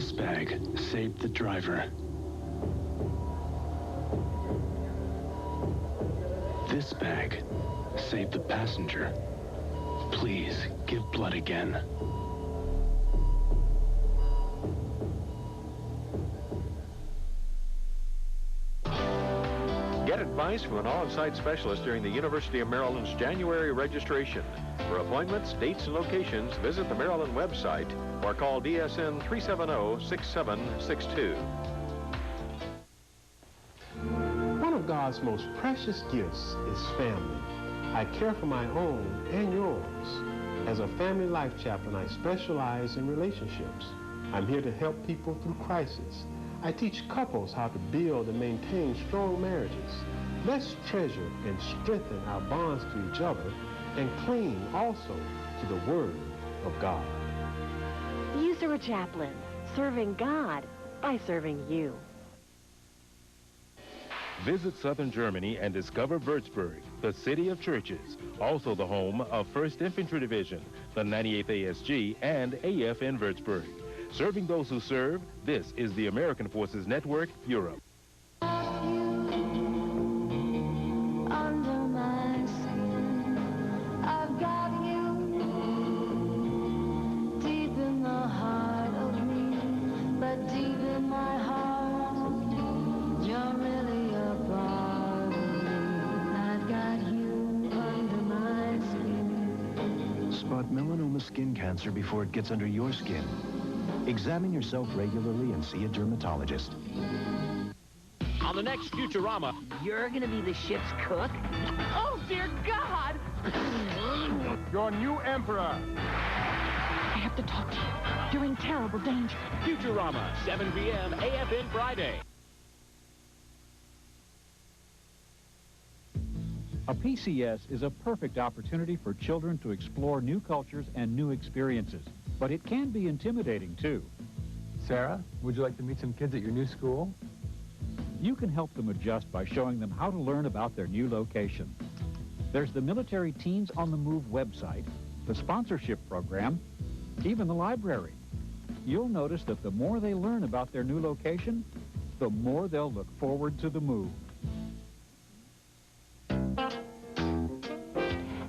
This bag saved the driver. This bag saved the passenger. Please give blood again. Get advice from an on-site specialist during the University of Maryland's January registration. For appointments, dates, and locations, visit the Maryland website or call DSN 370-6762. One of God's most precious gifts is family. I care for my own and yours. As a family life chaplain, I specialize in relationships. I'm here to help people through crisis. I teach couples how to build and maintain strong marriages. Let's treasure and strengthen our bonds to each other and cling also to the Word of God. You are a chaplain, serving God by serving you. Visit southern Germany and discover Würzburg, the city of churches, also the home of 1st Infantry Division, the 98th ASG, and AFN Würzburg. Serving those who serve, this is the American Forces Network, Europe. Spot melanoma skin cancer before it gets under your skin. Examine yourself regularly and see a dermatologist. On the next Futurama, you're gonna be the ship's cook? Oh, dear God! Your new emperor! I have to talk to you. You're in terrible danger. Futurama, 7 p.m. AFN Friday. A PCS is a perfect opportunity for children to explore new cultures and new experiences, but it can be intimidating too. Sarah, would you like to meet some kids at your new school? You can help them adjust by showing them how to learn about their new location. There's the Military Teens on the Move website, the sponsorship program, even the library. You'll notice that the more they learn about their new location, the more they'll look forward to the move.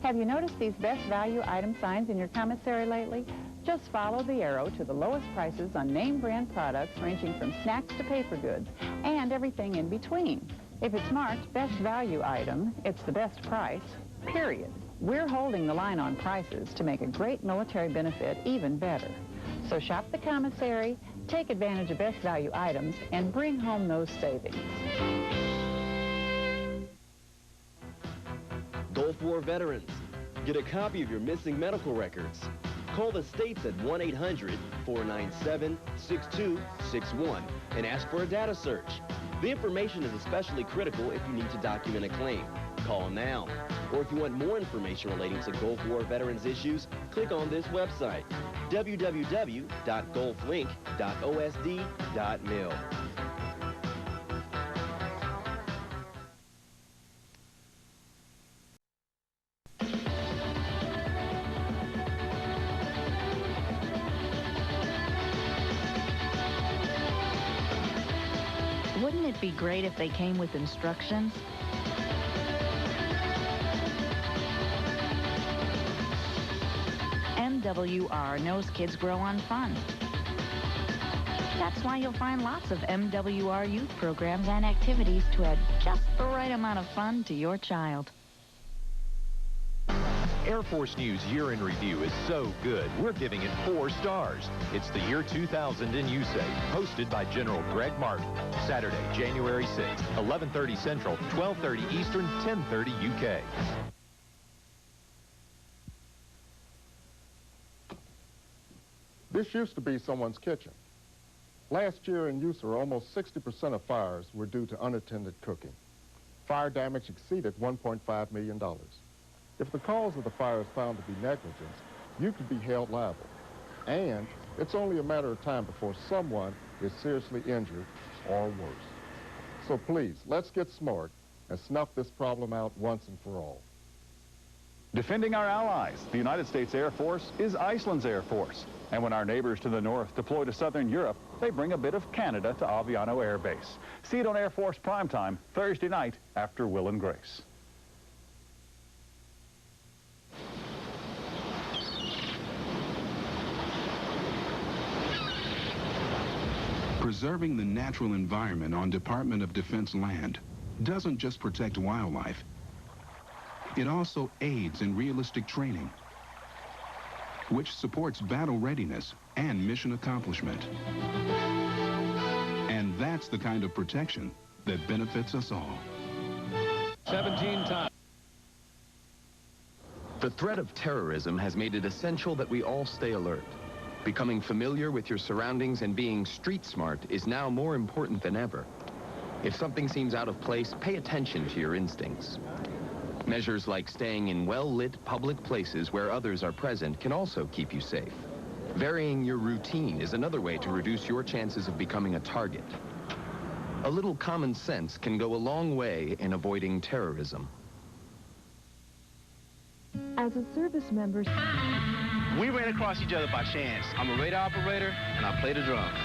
Have you noticed these best value item signs in your commissary lately? Just follow the arrow to the lowest prices on name brand products ranging from snacks to paper goods and everything in between. If it's marked best value item, it's the best price, period. We're holding the line on prices to make a great military benefit even better. So shop the commissary, take advantage of best value items, and bring home those savings. Gulf War veterans, get a copy of your missing medical records. Call the States at 1-800-497-6261 and ask for a data search. The information is especially critical if you need to document a claim. Call now. Or if you want more information relating to Gulf War veterans issues, click on this website, www.gulflink.osd.mil. Wouldn't it be great if they came with instructions? MWR knows kids grow on fun. That's why you'll find lots of MWR youth programs and activities to add just the right amount of fun to your child. Air Force News Year in Review is so good, we're giving it 4 stars. It's the year 2000 in USA, hosted by General Greg Martin. Saturday, January 6th, 11:30 Central, 12:30 Eastern, 10:30 UK. This used to be someone's kitchen. Last year in USA, almost 60% of fires were due to unattended cooking. Fire damage exceeded $1.5 million. If the cause of the fire is found to be negligence, you could be held liable. And it's only a matter of time before someone is seriously injured or worse. So please, let's get smart and snuff this problem out once and for all. Defending our allies, the United States Air Force is Iceland's Air Force. And when our neighbors to the north deploy to southern Europe, they bring a bit of Canada to Aviano Air Base. See it on Air Force Primetime, Thursday night after Will and Grace. Preserving the natural environment on Department of Defense land doesn't just protect wildlife. It also aids in realistic training, which supports battle readiness and mission accomplishment. And that's the kind of protection that benefits us all. 17 times. The threat of terrorism has made it essential that we all stay alert. Becoming familiar with your surroundings and being street smart is now more important than ever. If something seems out of place, pay attention to your instincts. Measures like staying in well-lit public places where others are present can also keep you safe. Varying your routine is another way to reduce your chances of becoming a target. A little common sense can go a long way in avoiding terrorism. As a service member, we ran across each other by chance. I'm a radar operator, and I play the drums.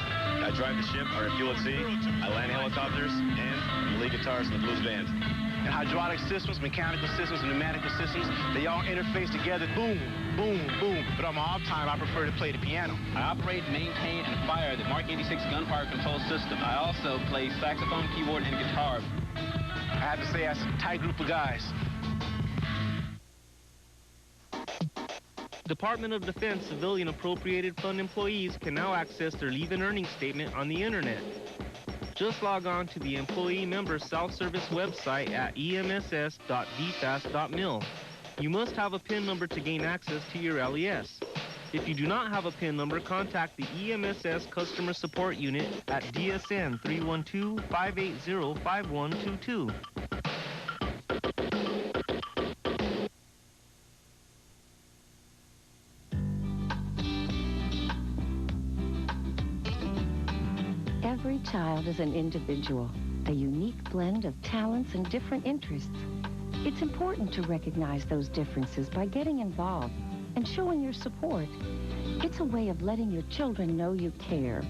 I drive the ship, I refuel at sea, I land helicopters, and I'm the lead guitarist in the blues band. And hydraulic systems, mechanical systems, and pneumatical systems, they all interface together, boom, boom, boom. But on my off time, I prefer to play the piano. I operate, maintain, and fire the Mark 86 gunfire control system. I also play saxophone, keyboard, and guitar. I have to say, that's a tight group of guys. Department of Defense civilian appropriated fund employees can now access their leave and earnings statement on the internet. Just log on to the employee member self-service website at emss.dfast.mil. You must have a PIN number to gain access to your LES. If you do not have a PIN number, contact the EMSS Customer Support Unit at DSN 312-580-5122. every child is an individual, a unique blend of talents and different interests. It's important to recognize those differences by getting involved and showing your support. It's a way of letting your children know you care,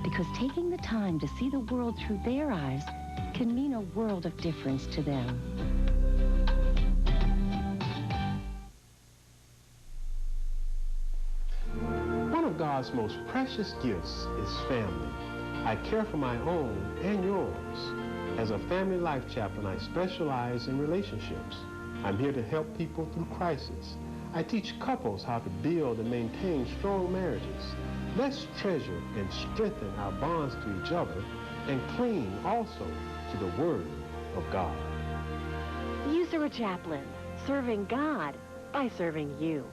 because taking the time to see the world through their eyes can mean a world of difference to them. One of God's most precious gifts is family. I care for my own and yours. As a family life chaplain, I specialize in relationships. I'm here to help people through crisis. I teach couples how to build and maintain strong marriages. Let's treasure and strengthen our bonds to each other and cling also to the Word of God. You are a chaplain, serving God by serving you.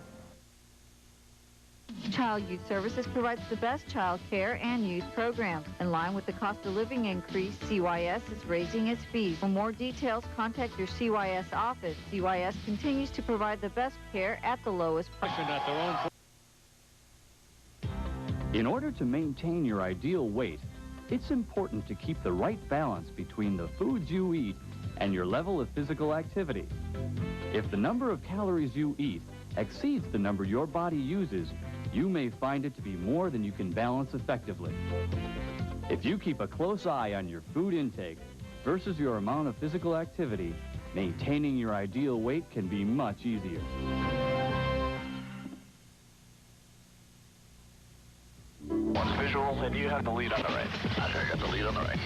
Child Youth Services provides the best child care and youth programs. In line with the cost of living increase, CYS is raising its fees. For more details, contact your CYS office. CYS continues to provide the best care at the lowest price. In order to maintain your ideal weight, it's important to keep the right balance between the foods you eat and your level of physical activity. If the number of calories you eat exceeds the number your body uses, you may find it to be more than you can balance effectively. If you keep a close eye on your food intake versus your amount of physical activity, maintaining your ideal weight can be much easier. One visual, and you have the lead on the right. I got the lead on the right.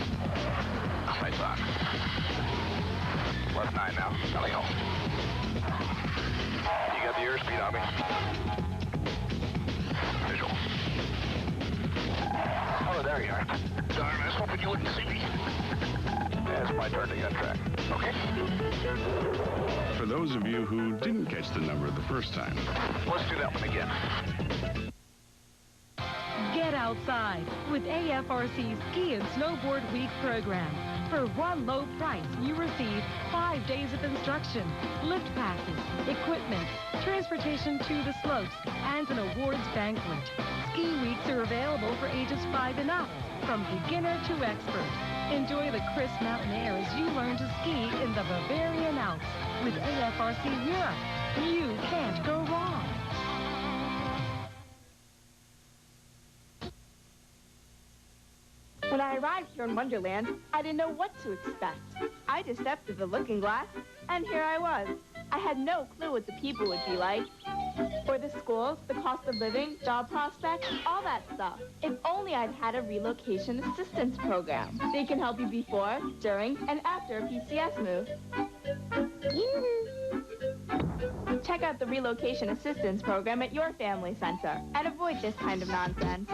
Nice on. Left 9 now. Gotta go. You got the airspeed on me. Visual. Oh, there you are. Darn, I was hoping you wouldn't see me. Yeah, it's my turn to get track. Okay. For those of you who didn't catch the number the first time, Let's do that one again. Get outside with AFRC's Ski and Snowboard Week program. For one low price, you receive 5 days of instruction, lift passes, equipment, transportation to the slopes, and an awards banquet. Ski weeks are available for ages 5 and up, from beginner to expert. Enjoy the crisp mountain air as you learn to ski in the Bavarian Alps. With AFRC Europe, you can't go wrong. I arrived here in Wonderland, I didn't know what to expect. I just stepped through the looking glass, and here I was. I had no clue what the people would be like, or the schools, the cost of living, job prospects, all that stuff. If only I'd had a relocation assistance program. They can help you before, during, and after a PCS move. Check out the relocation assistance program at your family center and avoid this kind of nonsense.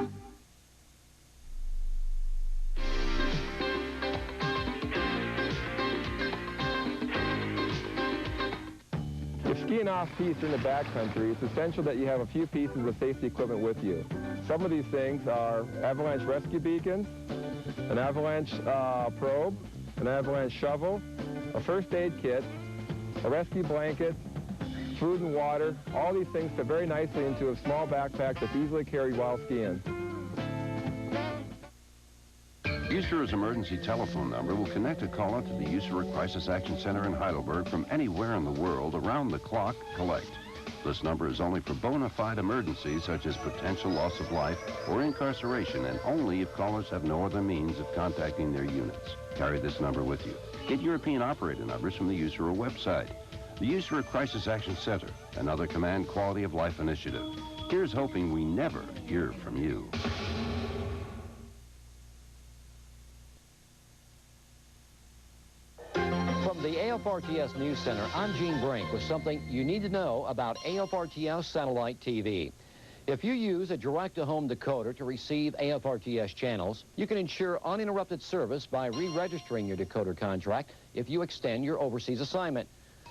If skiing off-piste or in the backcountry, it's essential that you have a few pieces of safety equipment with you. Some of these things are avalanche rescue beacons, an avalanche probe, an avalanche shovel, a first aid kit, a rescue blanket, food and water. All these things fit very nicely into a small backpack that's easily carried while skiing. USERA's emergency telephone number will connect a caller to the USERA Crisis Action Center in Heidelberg from anywhere in the world around the clock. Collect. This number is only for bona fide emergencies such as potential loss of life or incarceration, and only if callers have no other means of contacting their units. Carry this number with you. Get European operator numbers from the USERA website. The USERA Crisis Action Center, another command quality of life initiative. Here's hoping we never hear from you. From the AFRTS News Center, I'm Gene Brink with something you need to know about AFRTS satellite TV. If you use a direct-to-home decoder to receive AFRTS channels, you can ensure uninterrupted service by re-registering your decoder contract if you extend your overseas assignment.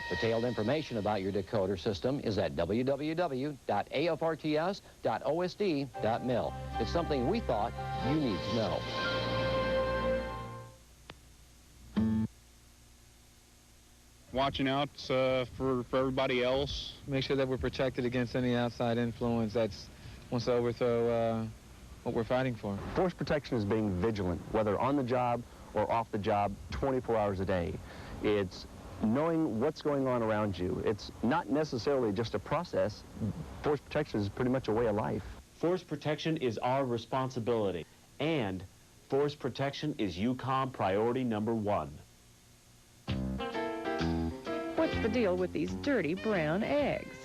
Detailed information about your decoder system is at www.afrts.osd.mil. It's something we thought you need to know. Watching out for everybody else. Make sure that we're protected against any outside influence that wants to overthrow what we're fighting for. Force protection is being vigilant, whether on the job or off the job, 24 hours a day. It's knowing what's going on around you. It's not necessarily just a process. Force protection is pretty much a way of life. Force protection is our responsibility, and force protection is UCOM priority number 1. What's the deal with these dirty brown eggs?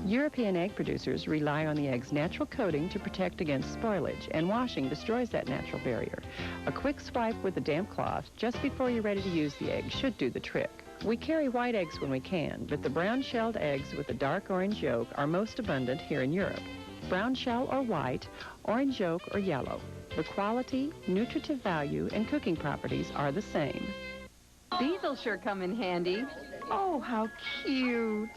European egg producers rely on the egg's natural coating to protect against spoilage, and washing destroys that natural barrier. A quick swipe with a damp cloth just before you're ready to use the egg should do the trick. We carry white eggs when we can, but the brown-shelled eggs with a dark orange yolk are most abundant here in Europe. Brown shell or white, orange yolk or yellow. The quality, nutritive value, and cooking properties are the same. These will sure come in handy. Oh, how cute.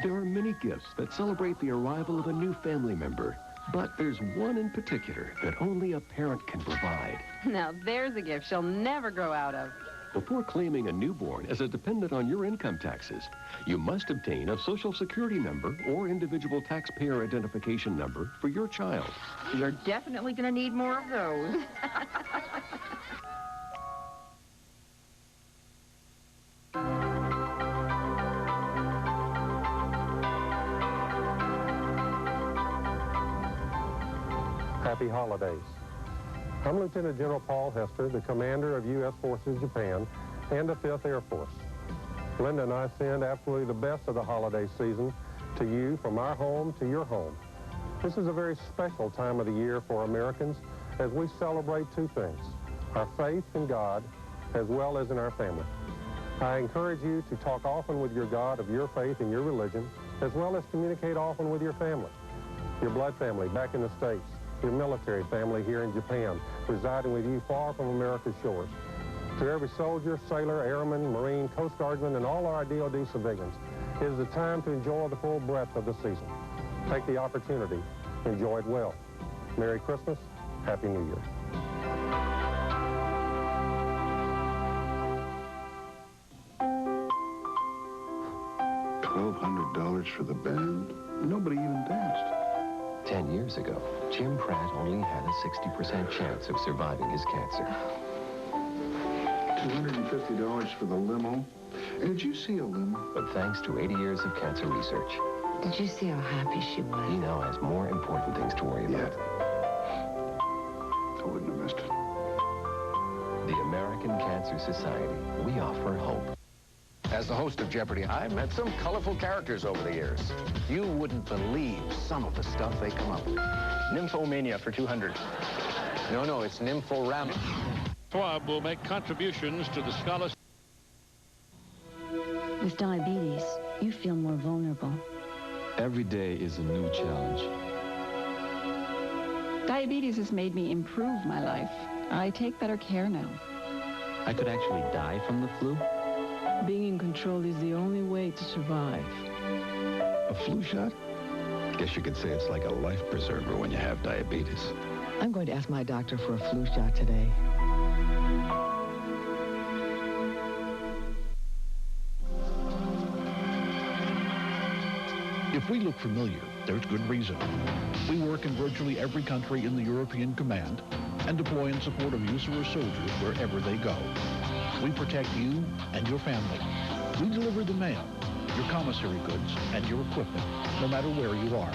There are many gifts that celebrate the arrival of a new family member, but there's one in particular that only a parent can provide. Now there's a gift she'll never grow out of. Before claiming a newborn as a dependent on your income taxes, you must obtain a Social Security number or individual taxpayer identification number for your child. You're definitely going to need more of those. Happy holidays. I'm Lieutenant General Paul Hester, the commander of U.S. Forces Japan and the 5th Air Force. Linda and I send absolutely the best of the holiday season to you from our home to your home. This is a very special time of the year for Americans as we celebrate two things, our faith in God as well as in our family. I encourage you to talk often with your God of your faith and your religion, as well as communicate often with your family, your blood family back in the States, your military family here in Japan, residing with you far from America's shores. To every soldier, sailor, airman, Marine, Coast Guardsman, and all our DOD civilians, it is the time to enjoy the full breadth of the season. Take the opportunity. Enjoy it well. Merry Christmas. Happy New Year. $1,200 for the band? Nobody even danced. 10 years ago, Jim Pratt only had a 60% chance of surviving his cancer. $250 for the limo. Did you see a limo? But thanks to 80 years of cancer research, did you see how happy she was? he now has more important things to worry about. I wouldn't have missed it. The American Cancer Society. We offer hope. As the host of Jeopardy, I've met some colorful characters over the years. You wouldn't believe some of the stuff they come up with. Nymphomania for 200. No, it's Nymphorama. Schwab will make contributions to the scholarship. With diabetes, you feel more vulnerable. Every day is a new challenge. Diabetes has made me improve my life. I take better care now. I could actually die from the flu. Being in control is the only way to survive. A flu shot? Guess you could say it's like a life preserver when you have diabetes. I'm going to ask my doctor for a flu shot today. If we look familiar, there's good reason. We work in virtually every country in the European Command and deploy in support of USARA soldiers wherever they go. We protect you and your family. We deliver the mail, your commissary goods, and your equipment, no matter where you are.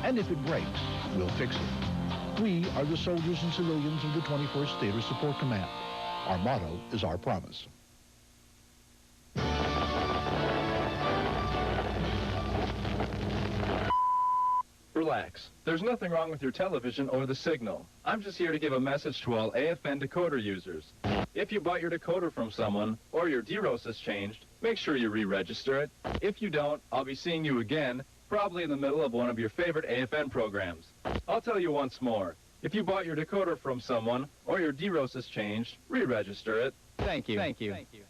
And if it breaks, we'll fix it. We are the soldiers and civilians of the 21st Theater Support Command. Our motto is our promise. Relax. There's nothing wrong with your television or the signal. I'm just here to give a message to all AFN decoder users. If you bought your decoder from someone or your DROS has changed, make sure you re-register it. If you don't, I'll be seeing you again, probably in the middle of one of your favorite AFN programs. I'll tell you once more. If you bought your decoder from someone or your DROS has changed, re-register it. Thank you. Thank you. Thank you.